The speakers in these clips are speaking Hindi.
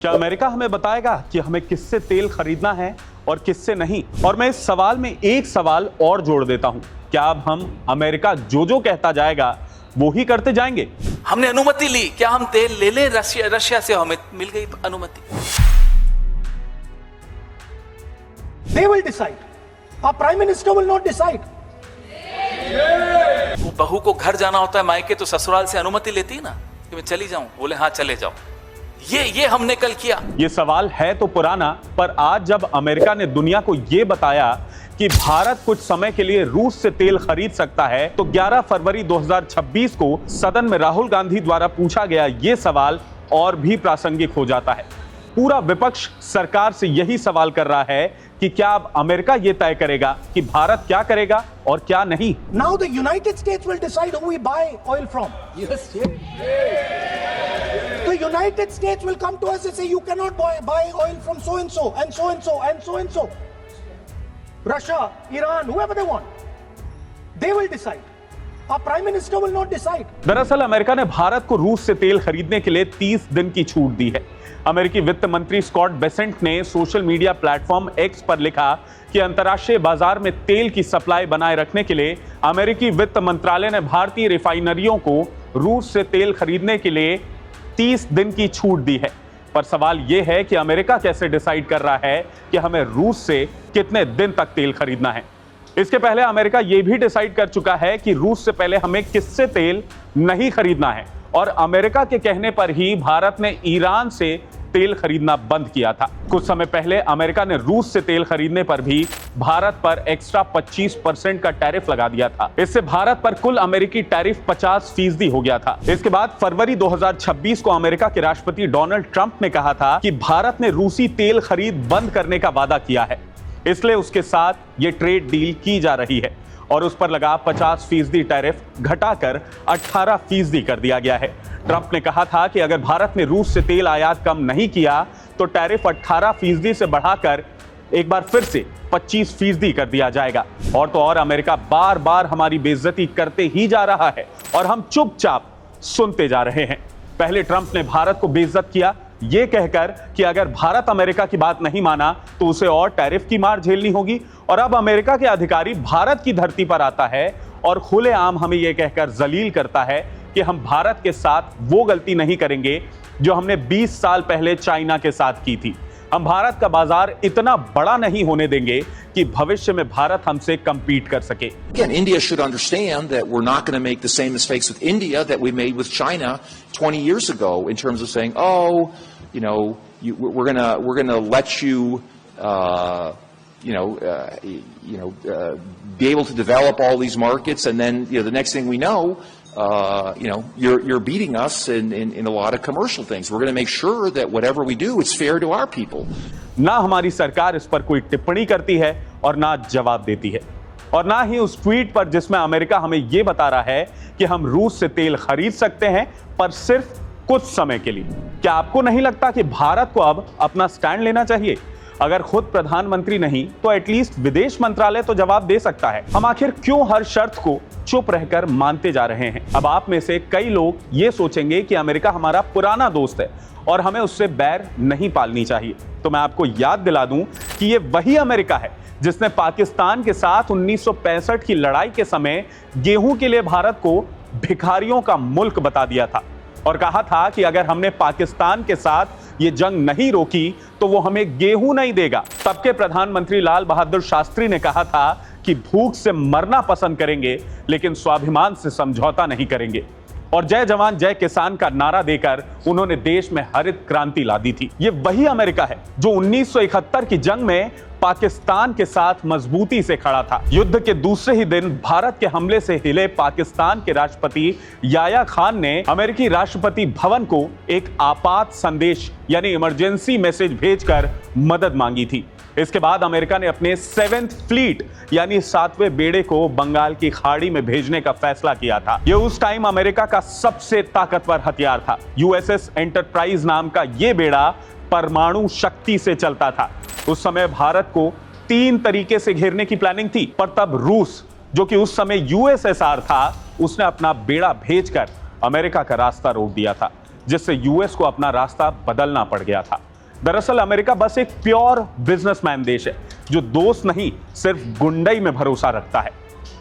क्या अमेरिका हमें बताएगा कि हमें किससे तेल खरीदना है और किससे नहीं? और मैं इस सवाल में एक सवाल और जोड़ देता हूं, क्या अब हम अमेरिका जो जो कहता जाएगा वो ही करते जाएंगे? हमने अनुमति ली, क्या हम तेल ले लें रशिया से? हमें मिल गई अनुमति। They will decide. Our prime minister will not decide. वो बहू को घर जाना होता है मायके, तो ससुराल से अनुमति लेती है ना कि मैं चली जाऊं, बोले हाँ चले जाओ। ये हमने कल किया। ये सवाल है तो पुराना, पर आज जब अमेरिका ने दुनिया को ये बताया कि भारत कुछ समय के लिए रूस से तेल खरीद सकता है, तो 11 फरवरी 2026 को सदन में राहुल गांधी द्वारा पूछा गया ये सवाल और भी प्रासंगिक हो जाता है। पूरा विपक्ष सरकार से यही सवाल कर रहा है कि क्या अब अमेरिका ये तय करेगा कि भारत क्या करेगा और क्या नहीं। Now the United States will decide who we buy oil from. Yes. The United States will come to us and say you cannot buy oil from so and so and so and so and so and so. Russia, Iran, whoever they want. They will decide. Our prime minister will not decide. दरअसल अमेरिका ने भारत को रूस से तेल खरीदने के लिए 30 दिन की छूट दी है। अमेरिकी वित्त मंत्री स्कॉट बेसेंट ने सोशल मीडिया प्लेटफॉर्म एक्स पर लिखा कि अंतर्राष्ट्रीय बाजार में तेल की सप्लाई बनाए रखने के लिए अमेरिकी वित्त मंत्रालय ने भारतीय रिफाइनरियों को रूस से तेल खरीदने के लिए 30 दिन की छूट दी है। पर सवाल यह है कि अमेरिका कैसे डिसाइड कर रहा है कि हमें रूस से कितने दिन तक तेल खरीदना है। इसके पहले अमेरिका यह भी डिसाइड कर चुका है कि रूस से पहले हमें किससे तेल नहीं खरीदना है, और अमेरिका के कहने पर ही भारत ने ईरान से तेल खरीदना बंद किया था। कुछ समय पहले अमेरिका ने रूस से तेल खरीदने पर भी भारत पर एक्स्ट्रा 25% का टैरिफ लगा दिया था। इससे भारत पर कुल अमेरिकी टैरिफ 50% हो गया था। इसके बाद फरवरी 2026 को अमेरिका के राष्ट्रपति डोनाल्ड ट्रंप ने कहा था कि भारत ने रूसी तेल खरीद बंद करने का वादा किया है, इसलिए उसके साथ ये ट्रेड डील की जा रही है और उस पर लगा 50% टैरिफ घटाकर 18% कर दिया गया है। ट्रंप ने कहा था कि अगर भारत ने रूस से तेल आयात कम नहीं किया तो टैरिफ 18% से बढ़ाकर एक बार फिर से 25% कर दिया जाएगा। और तो और अमेरिका बार बार हमारी बेइज्जती करते ही जा रहा है और हम चुपचाप सुनते जा रहे हैं। पहले ट्रंप ने भारत को बेइज्जत किया ये कहकर कि अगर भारत अमेरिका की बात नहीं माना तो उसे और टैरिफ की मार झेलनी होगी, और अब अमेरिका के अधिकारी भारत की धरती पर आता है और खुलेआम हमें यह कहकर जलील करता है कि हम भारत के साथ वो गलती नहीं करेंगे जो हमने 20 साल पहले चाइना के साथ की थी। हम भारत का बाजार इतना बड़ा नहीं होने देंगे कि भविष्य में भारत हमसे compete कर सके। Again, India should understand that we're not going to make the same mistakes with India that we made with China 20 years ago in terms of saying, oh, you know, we're going to let you, be able to develop all these markets, and then the next thing we know, you're beating us in a lot of commercial things. We're going to make sure that whatever we do, it's fair to our people. ना हमारी सरकार इस पर कोई टिप्पणी करती है और ना जवाब देती है, और ना ही उस ट्वीट पर जिसमें अमेरिका हमें यह बता रहा है कि हम रूस से तेल खरीद सकते हैं पर सिर्फ कुछ समय के लिए। क्या आपको नहीं लगता कि भारत को अब अपना स्टैंड लेना चाहिए? अगर खुद प्रधानमंत्री नहीं तो एटलीस्ट विदेश मंत्रालय तो जवाब दे सकता है। हम आखिर क्यों हर शर्त को चुप रहकर मानते जा रहे हैं? अब आप में से कई लोग ये सोचेंगे कि अमेरिका हमारा पुराना दोस्त है और हमें उससे बैर नहीं पालनी चाहिए। तो मैं आपको याद दिला दूं कि ये वही अमेरिका है जिसने पाकिस्तान के साथ 1965 की लड़ाई के समय गेहूं के लिए भारत को भिखारियों का मुल्क बता दिया था और कहा था कि अगर हमने पाकिस्तान के साथ ये जंग नहीं रोकी तो वो हमें गेहूं नहीं देगा। तब के प्रधानमंत्री लाल बहादुर शास्त्री ने कहा था कि भूख से मरना पसंद करेंगे लेकिन स्वाभिमान से समझौता नहीं करेंगे, और जय जवान जय किसान का नारा देकर उन्होंने देश में हरित क्रांति ला दी थी। ये वही अमेरिका है जो 1971 की जंग में पाकिस्तान के साथ मजबूती से खड़ा था। युद्ध के दूसरे ही दिन भारत के हमले से हिले पाकिस्तान के राष्ट्रपति याया खान ने अमेरिकी राष्ट्रपति भवन को एक आपात संदेश यानी इमरजेंसी मैसेज भेजकर मदद मांगी थी। इसके बाद अमेरिका ने अपने 7th फ्लीट यानी 7वें बेड़े को बंगाल की खाड़ी में भेजने का फैसला किया था। यह उस टाइम अमेरिका का सबसे ताकतवर हथियार था। यूएसएस एंटरप्राइज नाम का यह बेड़ा परमाणु शक्ति से चलता था। उस समय भारत को 3 तरीके से घेरने की प्लानिंग थी, पर तब रूस, जो कि उस समय यूएसएसआर था, उसने अपना बेड़ा भेजकर अमेरिका का रास्ता रोक दिया था, जिससे यूएस को अपना रास्ता बदलना पड़ गया था। दरअसल अमेरिका बस एक प्योर बिजनेसमैन देश है जो दोस्त नहीं सिर्फ गुंडई में भरोसा रखता है।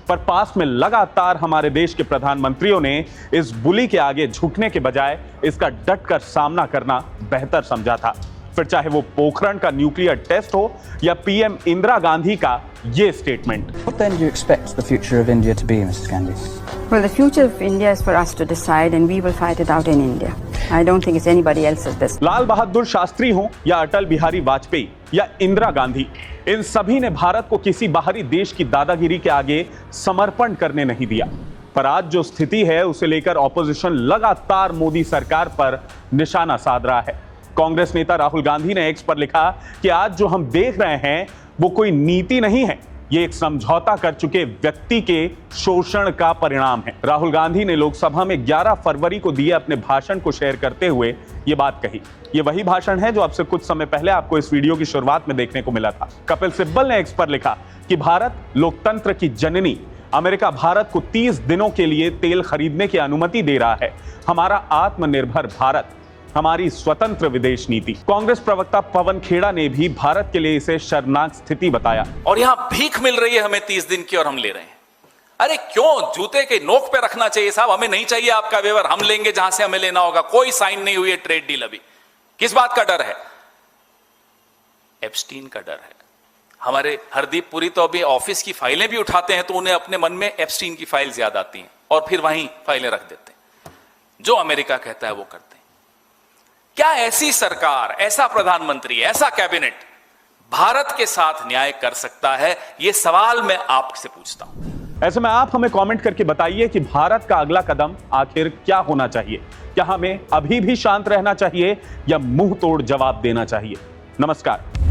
पर पास में लगातार हमारे देश के प्रधानमंत्रियों ने इस बुली के आगे झुकने के बजाय इसका डटकर सामना करना बेहतर समझा था। फिर चाहे वो पोखरण का न्यूक्लियर टेस्ट हो या पीएम इंदिरा गांधी का ये statement. What then do you expect the future of India to be, Mrs. Gandhi? Well, the future of India is for us to decide, and we will fight it out in India. I don't think it's anybody else's business. Lal Bahadur Shastri हो या अटल बिहारी वाजपेयी या इंदिरा गांधी, इन सभी ने भारत को किसी बाहरी देश की दादागिरी के आगे समर्पण करने नहीं दिया। पर आज जो स्थिति है उसे लेकर ऑपोजिशन लगातार मोदी सरकार पर निशाना साध रहा है। कांग्रेस नेता राहुल गांधी ने एक्स पर लिखा कि आज जो हम देख रहे हैं वो कोई नीति नहीं है, ये एक समझौता कर चुके व्यक्ति के शोषण का परिणाम है। राहुल गांधी ने लोकसभा में 11 फरवरी को दिए अपने भाषण को शेयर करते हुए ये बात कही। ये वही भाषण है जो अब से कुछ समय पहले आपको इस वीडियो की शुरुआत में देखने को मिला था। कपिल सिब्बल ने एक्स पर लिखा कि भारत लोकतंत्र की जननी, अमेरिका भारत को 30 दिनों के लिए तेल खरीदने की अनुमति दे रहा है। हमारा आत्मनिर्भर भारत, हमारी स्वतंत्र विदेश नीति। कांग्रेस प्रवक्ता पवन खेड़ा ने भी भारत के लिए इसे शर्मनाक स्थिति बताया। और यहां भीख मिल रही है हमें 30 दिन की और हम ले रहे हैं। अरे क्यों जूते के नोक पे रखना चाहिए साहब, हमें नहीं चाहिए आपका वेवर, हम लेंगे जहां से हमें लेना होगा। कोई साइन नहीं हुई है ट्रेड डील अभी। किस बात का डर है? एप्स्टीन का डर है। हमारे हरदीप पुरी तो अभी ऑफिस की फाइलें भी उठाते हैं तो उन्हें अपने मन में एप्स्टीन की फाइल्स याद आती हैं और फिर वहीं फाइलें रख देते हैं। जो अमेरिका कहता है वो करते हैं। क्या ऐसी सरकार, ऐसा प्रधानमंत्री, ऐसा कैबिनेट भारत के साथ न्याय कर सकता है? यह सवाल मैं आपसे पूछता हूं। ऐसे में आप हमें कमेंट करके बताइए कि भारत का अगला कदम आखिर क्या होना चाहिए। क्या हमें अभी भी शांत रहना चाहिए या मुंह तोड़ जवाब देना चाहिए? नमस्कार।